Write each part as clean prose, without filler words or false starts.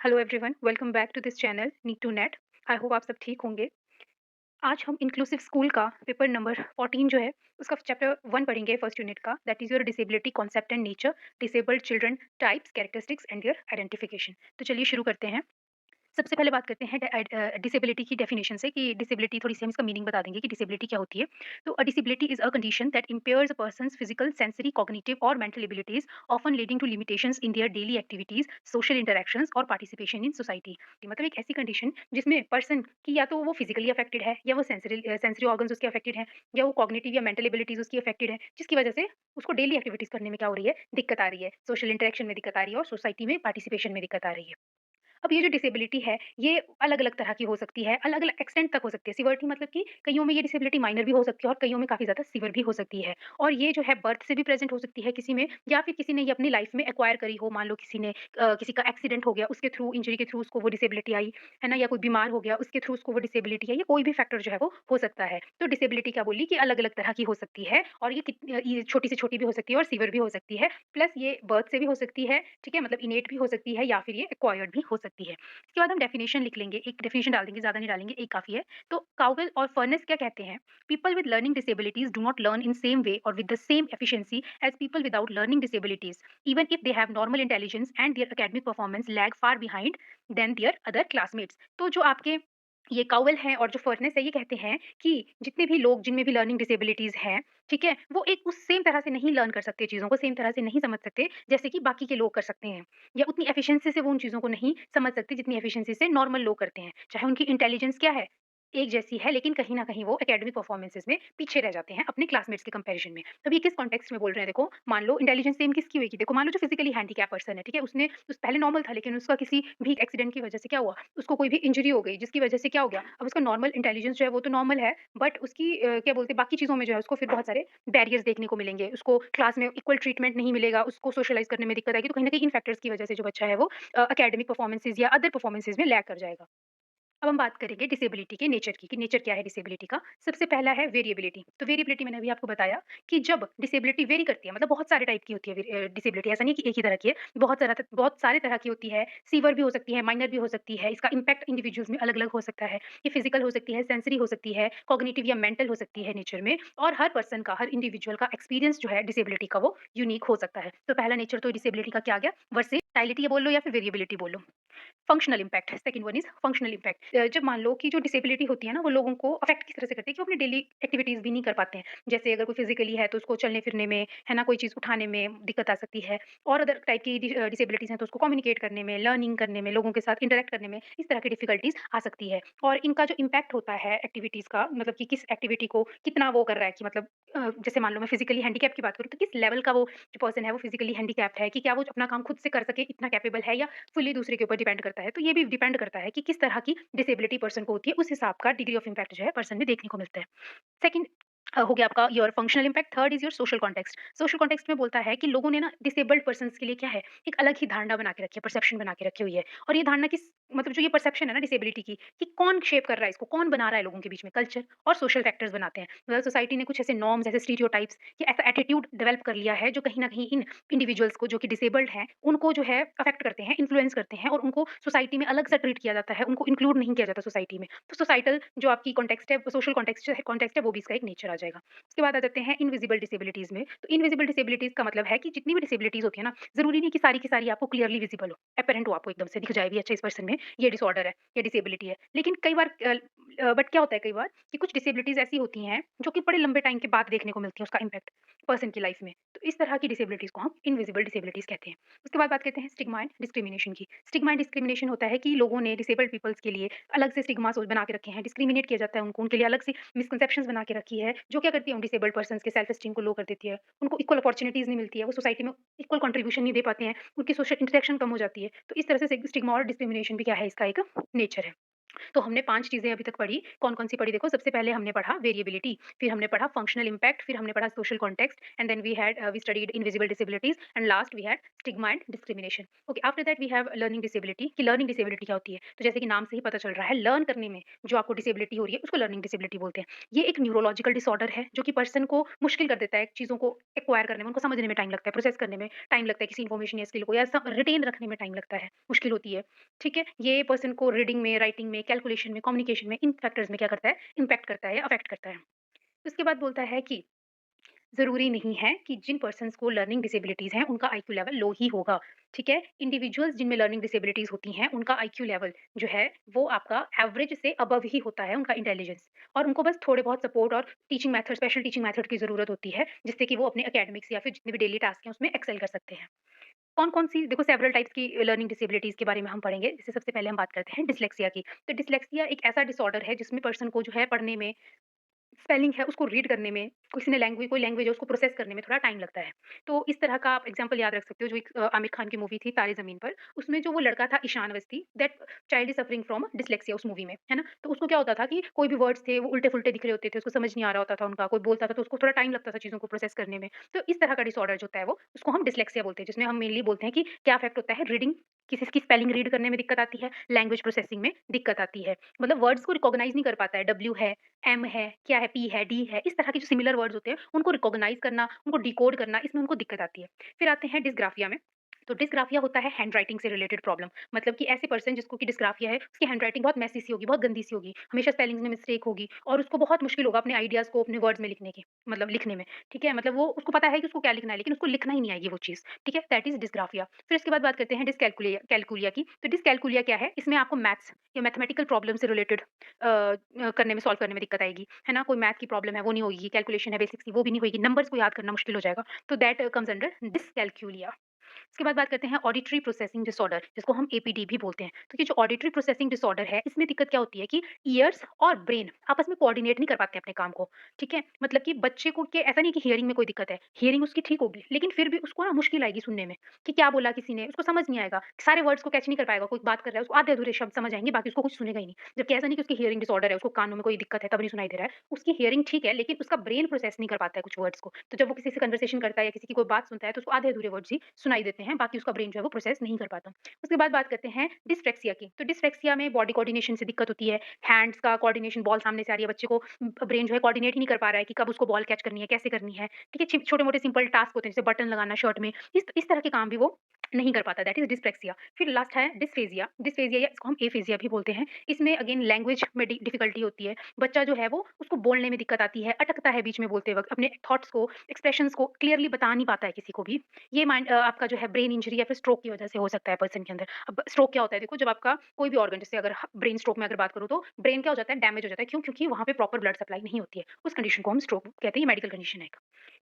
Hello everyone, welcome back to this channel need to net. I hope आप सब ठीक होंगे। आज हम इंक्लूसिव स्कूल का पेपर नंबर 14 जो है उसका चैप्टर 1 पढ़ेंगे, फर्स्ट यूनिट का, that is your disability concept and nature, disabled children types, characteristics and their identification. तो चलिए शुरू करते हैं। सबसे पहले बात करते हैं डिसेबिलिटी की डेफिनेशन से कि डिसेबिलिटी, थोड़ी सी हम इसका मीनिंग बता देंगे कि डिसेबिलिटी क्या होती है। तो a disability is a condition that impairs a person's physical, sensory, cognitive और mental abilities, often leading to limitations in their daily activities, social interactions और पार्टिसिपेशन इन सोसाइटी। मतलब एक ऐसी कंडीशन जिसमें पर्सन की या तो वो फिजिकली अफेक्टेड है, या वो सेंसरी ऑर्गन्स उसके अफेक्टेड हैं, या वो कॉग्निटिव या मेंटल एबिलिटीज उसकी अफेक्टेड है, जिसकी वजह से उसको डेली एक्टिविटीज करने में क्या हो रही है, दिक्कत आ रही है, सोशल इंटरेक्शन में दिक्कत आ रही है और सोसाइटी में पार्टिसिपेशन में दिक्कत आ रही है। अब ये जो डिसेबिलिटी है, ये अलग-अलग तरह की हो सकती है, अलग-अलग एक्सटेंट तक हो सकती है। सिवियरिटी मतलब कि कइयों में ये डिसेबिलिटी माइनर भी हो सकती है और कइयों में काफ़ी ज़्यादा सीवियर भी हो सकती है। और ये जो है बर्थ से भी प्रेज़ेंट हो सकती है किसी में, या फिर किसी ने ये अपनी लाइफ़ में एक्वायर करी हो। मान लो किसी ने किसी का एक्सीडेंट हो गया, उसके थ्रू, इंजरी के थ्रू उसको वो डिसेबिलिटी आई, है ना? या कोई बीमार हो गया, उसके थ्रू उसको वो डिसेबिलिटी आई, या कोई भी फैक्टर जो है वो हो सकता है। तो डिसेबिलिटी क्या बोली कि अलग-अलग तरह की हो सकती है, और ये छोटी से छोटी भी हो सकती है और सीवियर भी हो सकती है। प्लस ये बर्थ से भी हो सकती है, ठीक है? मतलब इनेट भी हो सकती है, या फिर ये एक्वायर्ड भी हो सकती है। इसके बाद हम डेफिनेशन लिख लेंगे, एक डेफिनेशन डाल देंगे, ज़्यादा नहीं डालेंगे, एक काफ़ी है। तो काउवेल और फर्नेस क्या कहते हैं? People with learning disabilities do not learn in same way और with the same efficiency as people without learning disabilities, even if they have normal intelligence and their academic performance lag far behind than their other classmates. तो जो आपके ये काउवेल हैं और जो furnace है, ये कहते हैं कि जितने भी लोग जिनमें भी लर्निंग डिसेबिलिटीज हैं, ठीक है, वो एक उस सेम तरह से नहीं लर्न कर सकते, चीज़ों को सेम तरह से नहीं समझ सकते जैसे कि बाकी के लोग कर सकते हैं, या उतनी एफिशिएंसी से वो उन चीज़ों को नहीं समझ सकते जितनी एफिशिएंसी से नॉर्मल लोग करते हैं। चाहे उनकी इंटेलिजेंस क्या है, एक जैसी है, लेकिन कहीं न कहीं वो एकेडमिक परफॉर्मेंसेज़ में पीछे रह जाते हैं अपने क्लासमेट्स के कंपैरिजन में। तब ये किस कॉन्टेक्स्ट में बोल रहे हैं देखो, मान लो इंटेलिजेंस सेम किसकी होएगी, देखो मान लो जो फिजिकली हैंडीकैप पर्सन है, ठीक है? उसने पहले नॉर्मल था, लेकिन उसका किसी भी एक्सीडेंट की वजह से क्या हुआ, उसको कोई भी इंजरी हो गई, जिसकी वजह से क्या हो गया, अब उसका नॉर्मल इंटेलिजेंस जो है वो तो नॉर्मल है, बट उसकी क्या बोलते हैं, बाकी चीज़ों में जो है उसको फिर बहुत सारे बैरियर्स देखने को मिलेंगे। उसको क्लास में इक्वल ट्रीटमेंट नहीं मिलेगा, उसको सोशलाइज़ करने में दिक्कत आएगी। तो कहीं न कहीं इन फैक्टर्स की वजह से जो बच्चा है वो एकेडमिक परफॉर्मेंसेज़ या अदर परफॉर्मेंसेज़ में लैग कर जाएगा। अब हम बात करेंगे डिसेबिलिटी के नेचर की, कि नेचर क्या है डिसेबिलिटी का। सबसे पहला है वेरिएबिलिटी। तो वेरिएबिलिटी मैंने अभी आपको बताया कि जब डिसेबिलिटी वेरी करती है, मतलब बहुत सारे टाइप की होती है डिसेबिलिटी, ऐसा नहीं कि एक ही तरह की है, बहुत सारे तरह की होती है। सीवियर भी हो सकती है, माइनर भी हो सकती है, इसका इम्पैक्ट इंडिविजुअल्स में अलग-अलग हो सकता है। ये फिजिकल हो सकती है, सेंसरी हो सकती है, कॉग्निटिव या मेंटल हो सकती है नेचर में, और हर पर्सन का, हर इंडिविजुअल का एक्सपीरियंस जो है डिसेबिलिटी का वो यूनिक हो सकता है। तो पहला नेचर तो डिसेबिलिटी का क्या आ गया, वर्सेटाइलिटी बोल लो या फिर वेरिएबिलिटी बोल लो। Functional impact, second one is functional impact. जब मान लो कि जो डिसेबिलिटी होती है ना, वो लोगों को अफेक्ट किस तरह से करती है कि वो अपनी डेली एक्टिविटीज भी नहीं कर पाते हैं। जैसे अगर कोई फिजिकली है तो उसको चलने फिरने में, है ना, कोई चीज़ उठाने में दिक्कत आ सकती है, और अदर टाइप की डिसेबिलिटीज हैं तो उसको कम्युनिकेट करने में, लर्निंग करने में, लोगों के साथ इंटरेक्ट करने में, इस तरह की डिफिकल्टीज आ सकती है। और इनका जो इम्पैक्ट होता है एक्टिविटीज का, मतलब कि किस एक्टिविटी को कितना वो कर रहा है, कि मतलब जैसे मान लो मैं फिजिकली हैंडीकैप की बात करूँ, तो किस लेवल का वो जो पर्सन है वो फिजिकली हैंडीकैप है, कि क्या वो अपना काम खुद से कर सके, इतना कैपेबल है, या फुल्ली दूसरे के ऊपर डिपेंड करता है। तो ये भी डिपेंड करता है कि किस तरह की डिसेबिलिटी पर्सन को होती है, उस हिसाब का डिग्री ऑफ इम्पैक्ट जो है पर्सन में देखने को मिलता है। सेकंड हो गया आपका your functional impact. Third is your social context. Social context में बोलता है कि लोगों ने ना डिसेबल्ड पर्सन्स के लिए क्या है, एक अलग ही धारणा बना के रखी है, परसेप्शन बना के रखी हुई है। और ये धारणा किस, मतलब जो ये परसेप्शन है ना डिसेबिलिटी की, कि कौन शेप कर रहा है इसको, कौन बना रहा है लोगों के बीच में, कल्चर और सोशल फैक्टर्स बनाते हैं। मतलब सोसाइटी ने कुछ ऐसे नॉर्म्स, ऐसे स्टीरियोटाइप्स या ऐसा एटीट्यूड डेवलप कर लिया है जो कहीं ना कहीं इन इंडिविजुअल्स को, जो कि डिसेबल्ड हैं, उनको जो है अफेक्ट करते हैं, इन्फ्लुएंस करते हैं, और उनको सोसाइटी में अलग सा ट्रीट किया जाता है, उनको इंक्लूड नहीं किया जाता सोसाइटी में। तो सोसाइटल जो आपकी कॉन्टेक्स्ट है, सोशल कॉन्टेक्स्ट है, वो भी इसका एक नेचर आ जाएगा। उसके बाद आ जाते हैं इनविजिबल डिसेबिलिटीज में। तो इनविजिबल डिसेबिलिटीज का मतलब है कि जितनी भी डिसेबिलिटीज होती है ना, जरूरी नहीं कि सारी की सारी आपको क्लियरली विजिबल हो, अपेरेंट हो, आपको एकदम से दिख जाए भी, अच्छा इस पर्सन में ये डिसऑर्डर है, ये डिसेबिलिटी है। लेकिन कई बार बट क्या होता है कई बार कि कुछ डिसेबिलिटीज ऐसी होती हैं जो कि बड़े लंबे टाइम के बाद देखने को मिलती है, उसका इम्पैक्ट पर्सन की लाइफ में। तो इस तरह की डिसेबिलिटीज को हम इनविजिबल डिसेबिलिटीज कहते हैं। उसके बाद बात करते हैं स्टिग्मा एंड डिस्क्रिमिनेशन की। स्टिग्मा एंड डिस्क्रिमिनेशन होता है कि लोगों ने डिसेबल्ड पीपल्स के लिए अलग से स्टिग्मा बना के रखे हैं, डिस्क्रिमिनेट किया जाता है उनको, उनके लिए अलग से मिसकंसेप्शंस बना के रखी है, जो क्या करती है उन डिसेबल्ड पर्सन्स के सेल्फ एस्टीम को लो कर देती है। उनको इक्वल अपॉर्च्युनिटीज़ नहीं मिलती है, वो सोसाइटी में इक्वल कंट्रीब्यूशन नहीं दे पाते हैं, उनकी सोशल इंटरेक्शन कम हो जाती है। तो इस तरह से स्टिग्मा और डिस्क्रिमिनेशन भी क्या है, इसका एक नेचर है। तो हमने 5 चीज़ें अभी तक पढ़ी, कौन-कौन सी पढ़ी देखो, सबसे पहले हमने पढ़ा वेरिएबिलिटी, फिर हमने पढ़ा फंक्शनल इम्पैक्ट, फिर हमने पढ़ा social context and then we studied invisible disabilities and last we had stigma and discrimination. Okay, after that we have learning disability कि लर्निंग डिसेबिलिटी क्या होती है? तो जैसे कि नाम से ही पता चल रहा है, लर्न करने में जो आपको डिसेबिलिटी हो रही है, उसको लर्निंग डिसेबिलिटी बोलते हैं। ये एक न्यूरोलॉजिकल डिसऑर्डर है, जो कि पर्सन को मुश्किल कर देता है चीज़ों को एक्वायर करने में, उनको समझने में टाइम लगता है, प्रोसेस करने में टाइम लगता है, किसी इन्फॉर्मेशन या स्किल को या रिटेन रखने में टाइम लगता है, मुश्किल होती है। ठीक है? ये पर्सन को रीडिंग में, राइटिंग में, कैलकुलेशन में, कम्युनिकेशन में, इन फैक्टर्स में क्या करता है, इम्पैक्ट करता है या अफेक्ट करता है। उसके बाद बोलता है कि ज़रूरी नहीं है कि जिन पर्सन्स को लर्निंग डिसेबिलिटीज़ हैं, उनका आईक्यू लेवल लो ही होगा, ठीक है? इंडिविजुअल्स जिनमें लर्निंग डिसेबिलिटीज़ होती हैं, उनका आईक्यू लेवल जो है, वो आपका एवरेज से अबव ही होता है, उनका इंटेलिजेंस, और उनको बस थोड़े बहुत सपोर्ट और teaching method, special teaching method की ज़रूरत होती है, जिससे कि वो अपने एकेडमिक्स या फिर जितने भी डेली टास्क हैं, उसमें एक्सेल कर सकते हैं। कौन-कौन सी देखो, सेवरल टाइप्स की लर्निंग डिसेबिलिटीज़ के बारे में हम पढ़ेंगे। जैसे सबसे पहले हम बात करते हैं डिस्लेक्सिया की। तो डिस्लेक्सिया एक ऐसा डिसऑर्डर है जिसमें पर्सन को जो है पढ़ने में, स्पेलिंग है उसको रीड करने में, किसी ने लैंग्वेज कोई लैंग्वेज है उसको प्रोसेस करने में थोड़ा टाइम लगता है। तो इस तरह का आप एग्ज़ाम्पल याद रख सकते हो, जो एक आमिर खान की मूवी थी तारे ज़मीन पर, उसमें जो वो लड़का था Ishaan Awasthi, that child is suffering from dyslexia उस मूवी में, है ना? तो उसको क्या होता था कि कोई भी वर्ड्स थे वो उल्टे-फुल्टे दिख रहे होते थे, उसको समझ नहीं आ रहा होता था उनका, कोई बोलता था तो उसको थोड़ा टाइम लगता था चीज़ों को प्रोसेस करने में। तो इस तरह का डिसऑर्डर जो होता है वो, उसको हम डिस्लेक्सिया बोलते हैं, जिसमें हम मेनली बोलते हैं कि क्या इफ़ेक्ट होता है, रीडिंग, किसी की स्पेलिंग रीड करने में दिक्कत आती है, लैंग्वेज प्रोसेसिंग में दिक्कत आती है। मतलब वर्ड्स को रिकॉग्नाइज़ नहीं कर पाता है, डब्ल्यू है, एम है, क्या है, पी है, डी है, इस तरह के जो सिमिलर वर्ड्स होते हैं, उनको रिकॉग्नाइज़ करना, उनको डिकोड करना, इसमें उनको दिक्कत आती है। फिर आते हैं डिस्ग्राफिया में। तो डिस्ग्राफिया होता है हैंडराइटिंग से रिलेटेड प्रॉब्लम। मतलब कि ऐसे पर्सन जिसको कि डिस्ग्राफिया है, उसकी हैंडराइटिंग बहुत मेसी सी होगी, बहुत गंदी सी होगी, हमेशा स्पेलिंग्स में मिस्टेक होगी और उसको बहुत मुश्किल होगा अपने आइडियाज़ को अपने वर्ड्स में लिखने की, मतलब लिखने में, ठीक है? मतलब वो उसको पता है कि उसको क्या लिखना है, लेकिन उसको लिखना ही नहीं आएगी वो चीज़, ठीक है? That is dysgraphia. फिर इसके बाद बात करते हैं डिसकैल्कुलिया कैल्कुलिया की। तो डिसकैल्कुलिया क्या है? इसमें आपको मैथ्स या मैथमेटिकल प्रॉब्लम से रिलेटेड करने में, सॉल्व करने में दिक्कत आएगी, है ना? कोई मैथ की प्रॉब्लम है वो नहीं होगी, कैलकुलेशन है बेसिक्स की वो भी नहीं होगी, नंबर्स को याद करना मुश्किल हो जाएगा। तो दैट कम्स अंडर डिसकैल्कुलिया। इसके बाद बात करते हैं ऑडिटरी प्रोसेसिंग डिसऑर्डर, जिसको हम एपीडी भी बोलते हैं। तो ये जो ऑडिटरी प्रोसेसिंग डिसऑर्डर है, इसमें दिक्कत क्या होती है कि ईयर्स और ब्रेन आपस में कोऑर्डिनेट नहीं कर पाते अपने काम को, ठीक है? मतलब कि बच्चे को, के ऐसा नहीं कि हियरिंग में कोई दिक्कत है, हियरिंग उसकी ठीक होगी, लेकिन फिर भी उसको ना मुश्किल आएगी सुनने में कि क्या बोला किसी ने, उसको समझ नहीं आएगा, सारे वर्ड्स को कैच नहीं कर पाएगा, कोई बात कर रहा है उसको आधे अधूरे शब्द समझ आएंगे, बाकी उसको कुछ सुनेगा ही नहीं। जबकि ऐसा नहीं कि उसकी हियरिंग डिसऑर्डर है, उसको कानों में कोई दिक्कत है तब नहीं सुनाई दे रहा है, उसकी हियरिंग ठीक है, लेकिन उसका ब्रेन प्रोसेस नहीं कर पाता है कुछ वर्ड्स को। तो जब वो किसी से कन्वर्सेशन करता है या किसी की कोई बात सुनता है, तो उसको आधे अधूरे वर्ड्स ही सुनाई देते हैं, बाकी उसका ब्रेन जो है वो प्रोसेस नहीं कर पाता। उसके बाद बात करते हैं डिस्लेक्सिया की। तो डिस्लेक्सिया में बॉडी कोऑर्डिनेशन से दिक्कत होती है, हैंड्स का कोऑर्डिनेशन, बॉल सामने से आ रही है, बच्चे को ब्रेन जो है कोऑर्डिनेट ही नहीं कर पा रहा है कि कब उसको बॉल कैच करनी है, कैसे करनी है, ठीक है? छोटे-मोटे सिंपल टास्क होते हैं, जैसे बटन लगाना शर्ट में, इस तरह के काम भी वो नहीं कर पाता, दैट इज़ डिस्लेक्सिया। फिर लास्ट है डिस्फेजिया। डिस्फेजिया या इसको हम एफेजिया भी बोलते हैं। इसमें अगेन लैंग्वेज में डिफिकल्टी होती है। बच्चा जो है वो, उसको बोलने में दिक्कत आती है, अटकता है बीच में बोलते वक़्त, अपने थॉट्स को, एक्सप्रेशंस को क्लियरली बता नहीं पाता है किसी को भी। ये आपका जो है ब्रेन इंजरी या फिर स्ट्रोक की वजह से हो सकता है पर्सन के अंदर। अब स्ट्रोक क्या होता है देखो, जब आपका कोई भी ऑर्गन, जैसे अगर ब्रेन स्ट्रोक में अगर बात करूँ, तो ब्रेन क्या हो जाता है, डैमेज हो जाता है। क्यों? क्योंकि वहाँ पे प्रॉपर ब्लड सप्लाई नहीं होती है। उस कंडीशन को हम स्ट्रोक कहते हैं, ये मेडिकल कंडीशन है एक।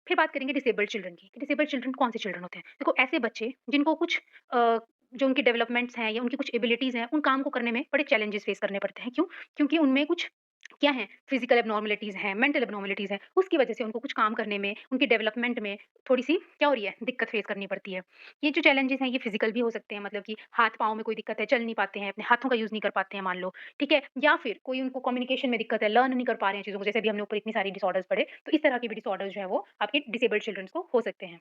फिर बात करेंगे डिसेबल्ड चिल्ड्रन की। डिसेबल्ड चिल्ड्रन कौन से चिल्ड्रन होते हैं? देखो, ऐसे बच्चे जिनको कुछ अ, जो उनके डेवलपमेंट्स हैं या उनकी कुछ एबिलिटीज़ हैं, उन काम को करने में बड़े चैलेंजेस फेस करने पड़ते हैं। क्यों? क्योंकि उनमें कुछ क्या है, फिजिकल एब्नॉर्मलिटीज़ हैं, मेंटल एब्नॉर्मलिटीज़ हैं, उसकी वजह से उनको कुछ काम करने में, उनकी डेवलपमेंट में थोड़ी-सी क्या हो रही है, दिक्कत फेस करनी पड़ती है। ये जो चैलेंजेस हैं, ये फिजिकल भी हो सकते हैं, मतलब कि हाथ-पाँव में कोई दिक्कत है, चल नहीं पाते हैं, अपने हाथों का यूज़ नहीं कर पाते हैं मान लो, ठीक है? या फिर कोई उनको कम्युनिकेशन में दिक्कत है, लर्न नहीं कर पा रहे हैं चीज़ों को, जैसे अभी हमने ऊपर इतनी सारी डिसऑर्डर्स पढ़े, तो इस तरह के भी डिसऑर्डर्स जो है वो आपके डिसेबल्ड चिल्ड्रंस को हो सकते हैं।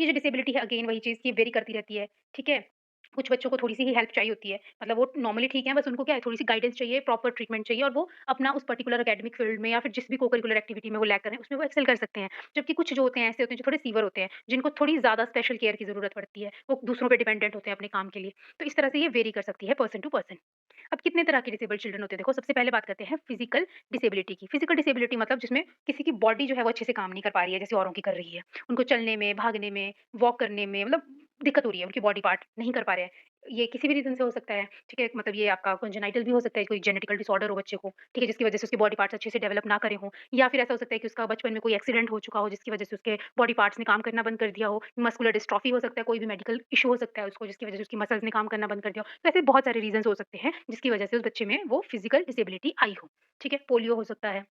ये जो डिसेबिलिटी है, अगेन वही चीज़ कि वेरी करती रहती है, ठीक है? कुछ बच्चों को थोड़ी-सी ही हेल्प चाहिए होती है, मतलब वो नॉर्मली ठीक है, बस उनको क्या है, थोड़ी-सी गाइडेंस चाहिए, प्रॉपर ट्रीटमेंट चाहिए, और वो अपना उस पर्टिकुलर एकेडमिक फील्ड में या फिर जिस भी को-करिकुलर एक्टिविटी में वो लैग कर रहे हैं, उसमें वो एक्सेल कर सकते हैं। जबकि कुछ जो होते हैं, ऐसे होते हैं जो थोड़े सीवियर होते हैं, जिनको थोड़ी ज़्यादा स्पेशल केयर की ज़रूरत पड़ती है, वो दूसरों पे डिपेंडेंट होते हैं अपने काम के लिए। तो इस तरह से ये वेरी कर सकती है पर्सन टू पर्सन। अब कितने तरह के डिसेबल्ड चिल्ड्रन होते हैं देखो, सबसे पहले बात करते हैं फिजिकल डिसेबिलिटी की। फिजिकल डिसेबिलिटी मतलब जिसमें किसी की बॉडी जो है वो अच्छे से काम नहीं कर पा रही है जैसे औरों की कर रही है। उनको चलने में, भागने में, वॉक करने में, मतलब दिक्कत हो रही है, उनकी बॉडी पार्ट नहीं कर पा रहे हैं। ये किसी भी रीज़न से हो सकता है, ठीक है? मतलब ये आपका कंजेनिटल भी हो सकता है, कोई जेनेटिकल डिसऑर्डर हो बच्चे को, ठीक है? जिसकी वजह से उसके बॉडी पार्ट्स अच्छे से डेवलप ना करे हों, या फिर ऐसा हो सकता है कि उसका बचपन में कोई एक्सीडेंट हो चुका हो, जिसकी वजह से उसके बॉडी पार्ट्स ने काम करना बंद कर दिया हो। मस्कुलर डिस्ट्रॉफी हो सकता है, कोई भी मेडिकल इश्यू हो सकता है उसको, जिसकी वजह से उसकी मसल्स ने काम करना बंद कर दिया हो। तो ऐसे बहुत सारे रीज़न्स हो सकते हैं, जिसकी वजह से उस बच्चे में वो फिजिकल डिसेबिलिटी आई हो, ठीक है? पोलियो हो सकता है।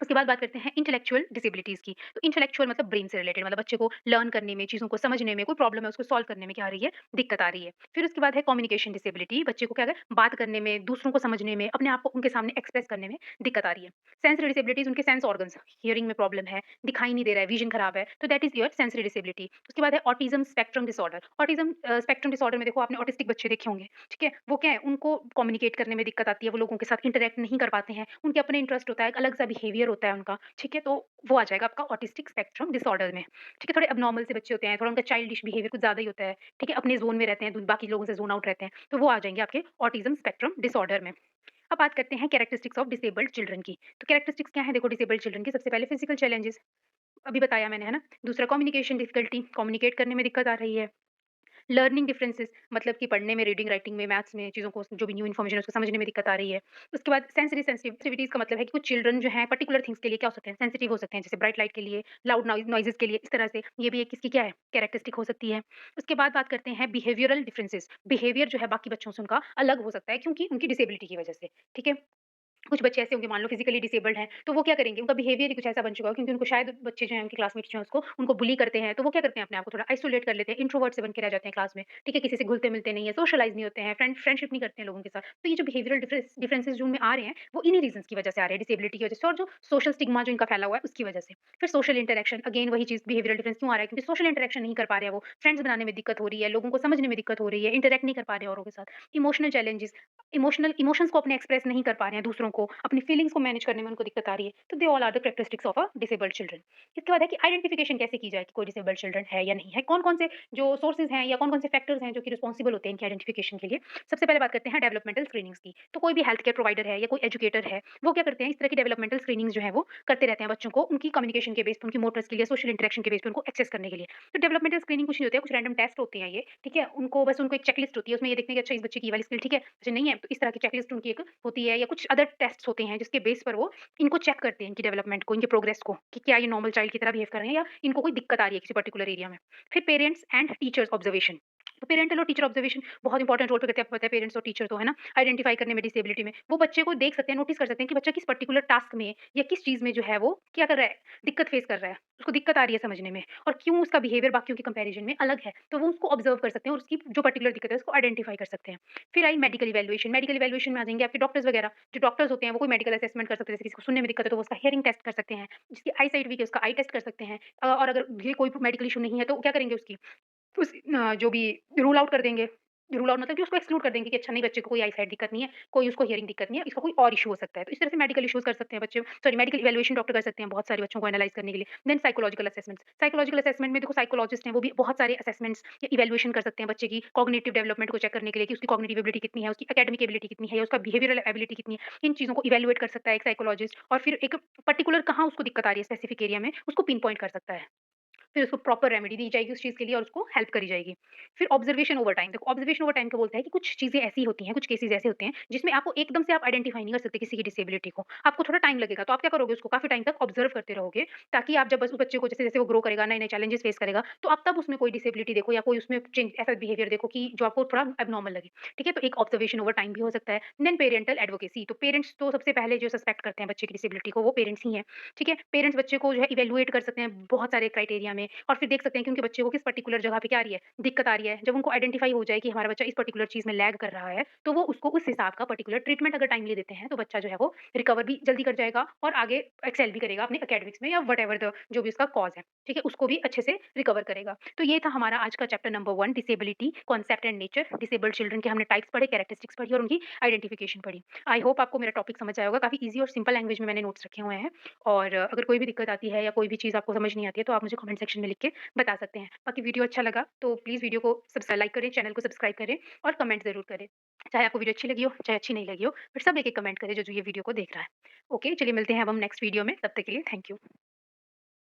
उसके बाद बात करते हैं इंटेलेक्चुअल डिसेबिलिटीज़ की। तो इंटेलेक्चुअल मतलब ब्रेन से रिलेटेड, मतलब बच्चे को लर्न करने में, चीज़ों को समझने में कोई प्रॉब्लम है, उसको सॉल्व करने में क्या आ रही है, दिक्कत आ रही है। फिर उसके बाद है कम्युनिकेशन डिसेबिलिटी, बच्चे को क्या है, बात करने में, दूसरों को समझने में, अपने आप को उनके सामने एक्सप्रेस करने में दिक्कत आ रही है। सेंसरी डिसेबिलिटीज़, उनके सेंस ऑर्गन्स, हियरिंग में प्रॉब्लम है, दिखाई नहीं दे रहा है, विज़न खराब है, तो that is your sensory disability. उसके बाद है autism spectrum disorder. Autism spectrum disorder में देखो, आपने ऑटिस्टिक बच्चे देखे होंगे, ठीक है? वो क्या है, उनको कम्युनिकेट करने में दिक्कत आती है, वो लोगों के साथ इंटरैक्ट नहीं कर पाते हैं, उनके अपने इंटरेस्ट होता है, एक अलग-सा बिहेवियर होता है उनका, ठीक है? तो वो आ जाएगा आपका ऑटिस्टिक स्पेक्ट्रम डिसऑर्डर में, ठीक है? थोड़े एब्नॉर्मल से बच्चे होते हैं, थोड़ा उनका चाइल्डिश बिहेवियर कुछ ज़्यादा ही होता है, ठीक है? अपने ज़ोन में रहते हैं, बाकी लोगों से ज़ोन आउट रहते हैं, तो वो आ जाएँगे आपके ऑटिज़्म स्पेक्ट्रम डिसऑर्डर में। अब बात करते हैं कैरेक्टरिस्टिक्स ऑफ डिसेबल्ड चिल्ड्रन की। तो कैरेक्टरिस्टिक्स क्या है देखो डिसेबल्ड चिल्ड्रन की, सबसे पहले फिजिकल चैलेंजेस, अभी बताया मैंने, है ना? दूसरा कम्युनिकेशन डिफिकल्टी, कम्युनिकेट करने में दिक्कत आ रही है। लर्निंग डिफरेंसेस, मतलब कि पढ़ने में, रीडिंग, राइटिंग में, मैथ्स में, चीज़ों को जो भी न्यू इन्फॉर्मेशन है उसको समझने में दिक्कत आ रही है। उसके बाद सेंसरी सेंसिटिविटीज़ का मतलब है कि कुछ चिल्ड्रन जो हैं पर्टिकुलर थिंग्स के लिए क्या हो सकते हैं, सेंसिटिव हो सकते हैं, जैसे ब्राइट लाइट के लिए, लाउड नॉइज़ेज़ के लिए, इस तरह से ये भी एक किसकी क्या है, कैरेक्टरिस्टिक हो सकती है। उसके बाद बात करते हैं बिहेवियरल डिफरेंसेस, बिहेवियर जो है बाकी बच्चों से उनका अलग हो सकता है क्योंकि उनकी डिसेबिलिटी की वजह से, ठीक है? कुछ बच्चे ऐसे होंगे, मान लो फिजिकली डिसेबल्ड हैं, तो वो क्या करेंगे, उनका बिहेवियर ही कुछ ऐसा बन चुका है क्योंकि उनको शायद बच्चे जो हैं, उनके क्लासमेट्स जो हैं उसको उनको बुली करते हैं, तो वो क्या करते हैं, अपने आप को थोड़ा आइसोलेट कर लेते हैं, इंट्रोवर्ट से बन के रह जाते हैं क्लास में, ठीक है? किसी से घुलते-मिलते नहीं है, सोशलाइज़ नहीं होते हैं, फ्रेंडशिप नहीं करते हैं लोगों के साथ। तो ये जो बिहेवियरल डिफरेंसेस जो उनमें आ रहे हैं, वो इन्हीं रीज़न्स की वजह से आ रहे हैं, डिसेबिलिटी की वजह से, और जो सोशल स्टिग्मा जो इनका फैला हुआ है उसकी वजह से। फिर सोशल इंटरैक्शन, अगेन वही चीज़, बिहेवियरल डिफरेंस क्यों आ रहा है, क्योंकि सोशल इंटरैक्शन नहीं कर पा रहे हैं वो, फ्रेंड्स बनाने में दिक्कत हो रही है, लोगों को समझने में दिक्कत हो रही है, इंटरैक्ट नहीं कर पा रहे हैं औरों के साथ। इमोशनल चैलेंजेस, इमोशंस को अपने एक्सप्रेस नहीं कर पा रहे हैं दूसरों को, अपनी फीलिंग्स को मैनेज करने में उनको दिक्कत आ रही है। तो they all are the characteristics of a disabled children. इसके बाद है कि आइडेंटिफिकेशन कैसे की जाए कि कोई डिसेबल्ड चिल्ड्रन है या नहीं है? कौन-कौन से जो सोर्सेज़ हैं या कौन-कौन से फैक्टर्स हैं जो कि रिस्पॉन्सिबल होते हैं इनके आइडेंटिफिकेशन के लिए? सबसे पहले बात करते हैं डेवलपमेंटल स्क्रीनिंग्स की। तो कोई भी हेल्थ केयर प्रोवाइडर है या कोई एजुकेटर है, वो क्या करते हैं, इस तरह की डेवलपमेंटल स्क्रीनिंग्स जो है वो करते रहते हैं बच्चों को, उनकी कम्युनिकेशन के बेस पे, उनकी मोटर स्किल या सोशल इंटरेक्शन के बेस पे उनको एक्सेस करने के लिए। तो डेवलपमेंटल स्क्रीनिंग कुछ नहीं होती है, कुछ रैंडम टेस्ट होते हैं ये, ठीक है? उनको बस उनको एक चेकलिस्ट होती है, उसमें ये देखते हैं कि अच्छा इस बच्चे की ये वाली स्किल ठीक है, अच्छा नहीं है, तो इस तरह की चेकलिस्ट उनकी एक होती है, या कुछ अदर टेस्ट्स होते हैं जिसके बेस पर वो इनको चेक करते हैं, इनकी डेवलपमेंट को, इनके प्रोग्रेस को, कि क्या ये नॉर्मल चाइल्ड की तरह बिहेव कर रहे हैं या इनको कोई दिक्कत आ रही है किसी पर्टिकुलर एरिया में। फिर पेरेंट्स एंड टीचर्स ऑब्जर्वेशन, तो पेरेंटल और टीचर ऑब्जर्वेशन बहुत इंपॉर्टेंट रोल प्ले करते हैं, आपको पता है पेरेंट्स और टीचर तो है ना, आइडेंटिफाई करने में, डिसेबिलिटी में। वो बच्चे को देख सकते हैं, नोटिस कर सकते हैं कि बच्चा किस पर्टिकुलर टास्क में या किस चीज़ में जो है वो क्या कर रहा है, दिक्कत फेस कर रहा है, उसको दिक्कत आ रही है समझने में, और क्यों उसका बिहेवियर बाकियों के कंपैरिजन में अलग है। तो वो उसको ऑब्जर्व कर सकते हैं और उसकी जो पर्टिकुलर दिक्कत है उसको आइडेंटिफाई कर सकते हैं। फिर आई मेडिकल इवैल्यूएशन, मेडिकल इवैल्यूएशन में आ जाएँगे आपके डॉक्टर्स वगैरह। जो डॉक्टर्स होते हैं वो कोई मेडिकल असेसमेंट कर सकते हैं, जैसे किसी को सुनने में दिक्कत है तो वो उसका हियरिंग टेस्ट कर सकते हैं, जिसकी आई साइट वीक है उसका आई टेस्ट कर सकते हैं। और अगर ये कोई मेडिकल इश्यू नहीं है तो क्या करेंगे उसकी, जो भी रूल आउट कर देंगे, रूल आउट मतलब कि उसको एक्सक्लूड कर देंगे कि अच्छा नहीं, बच्चे को कोई आई साइट दिक्कत नहीं है, कोई उसको हियरिंग दिक्कत नहीं है, इसका कोई और इश्यू हो सकता है। तो इस तरह से मेडिकल इश्यूज़ कर सकते हैं बच्चे, सॉरी मेडिकल इवैल्यूएशन डॉक्टर कर सकते हैं बहुत सारे बच्चों को एनालाइज़ करने के लिए। Then psychological assessments, psychological assessment में देखो साइकोलॉजिस्ट हैं, वो भी बहुत सारे असेसमेंट्स या इवैल्यूएशन कर सकते हैं बच्चे की कॉग्निटिव डेवलपमेंट को चेक करने के लिए कि उसकी कॉग्निटिव एबिलिटी कितनी है, उसकी एकेडमिक एबिलिटी कितनी है, या उसका बिहेवियरल एबिलिटी कितनी है। इन चीज़ों को इवैल्यूएट कर सकता है एक साइकोलॉजिस्ट, और फिर एक पर्टिकुलर कहाँ उसको दिक्कत आ रही है स्पेसिफिक एरिया में, उसको पिन पॉइंट कर सकता है। फिर उसको प्रॉपर रेमेडी दी जाएगी उस चीज़ के लिए और उसको हेल्प करी जाएगी। फिर ऑब्जर्वेशन ओवर टाइम, देखो ऑब्जर्वेशन ओवर टाइम क्या बोलता है कि कुछ चीज़ें ऐसी होती हैं, कुछ केसेज़ ऐसे होते हैं जिसमें आपको एकदम से आप आइडेंटिफाई नहीं कर सकते किसी की डिसेबिलिटी को। आपको थोड़ा टाइम लगेगा, तो आप क्या करोगे, उसको काफ़ी टाइम तक ऑब्जर्व करते रहोगे, ताकि आप जब बस उस बच्चे को जैसे-जैसे वो ग्रो करेगा, नए-नए चैलेंजेस फेस करेगा, तो आप तब उसमें कोई डिसेबिलिटी देखो या कोई उसमें चेंज, ऐसा बिहेवियर देखो कि जो आपको थोड़ा एब्नॉर्मल लगे। ठीक है? तो एक ऑब्जर्वेशन ओवर टाइम भी हो सकता है। देन पेरेंटल एडवोकेसी, तो पेरेंट्स तो सबसे पहले जो सस्पेक्ट करते हैं बच्चे की डिसेबिलिटी को, वो पेरेंट्स ही हैं। ठीक है? पेरेंट्स बच्चे को जो है इवैल्यूएट कर सकते हैं बहुत सारे क्राइटेरिया में, और फिर देख सकते हैं कि उनके बच्चे को किस पर्टिकुलर जगह पे क्या आ रही है, दिक्कत आ रही है। जब उनको आइडेंटिफाई हो जाए कि हमारा बच्चा इस पर्टिकुलर चीज़ में लैग कर रहा है, तो वो उसको उस हिसाब का पर्टिकुलर ट्रीटमेंट अगर टाइमली देते हैं, तो बच्चा जो है वो रिकवर भी जल्दी कर जाएगा और आगे एक्सेल भी करेगा अपने एकेडमिक्स में, या व्हाटएवर द जो भी उसका कॉज़ है। ठीक है? उसको भी अच्छे से रिकवर करेगा। तो ये था हमारा आज का chapter number 1, disability, concept and nature. Disabled children के हमने टाइप्स पढ़े, कैरेक्टरिस्टिक्स पढ़ी और उनकी आइडेंटिफिकेशन पढ़ी। आई होप आपको मेरा टॉपिक समझ आया होगा। काफ़ी ईज़ी और सिंपल लैंग्वेज में मैंने नोट्स रखे हुए हैं, और अगर कोई भी दिक्कत आती है या कोई भी चीज़ आपको समझ नहीं आती है, तो आप मुझे कमेंट सेक्शन में लिख के बता सकते हैं। बाकी वीडियो अच्छा लगा तो प्लीज़ वीडियो को लाइक करें, चैनल को सब्सक्राइब करें और कमेंट ज़रूर करें। चाहे आपको वीडियो अच्छी लगी हो, चाहे अच्छी नहीं लगी हो, बट सब एक-एक कमेंट करें जो ये वीडियो को देख रहा है। ओके, चलिए मिलते हैं अब हम नेक्स्ट वीडियो में, तब तक के लिए थैंक यू।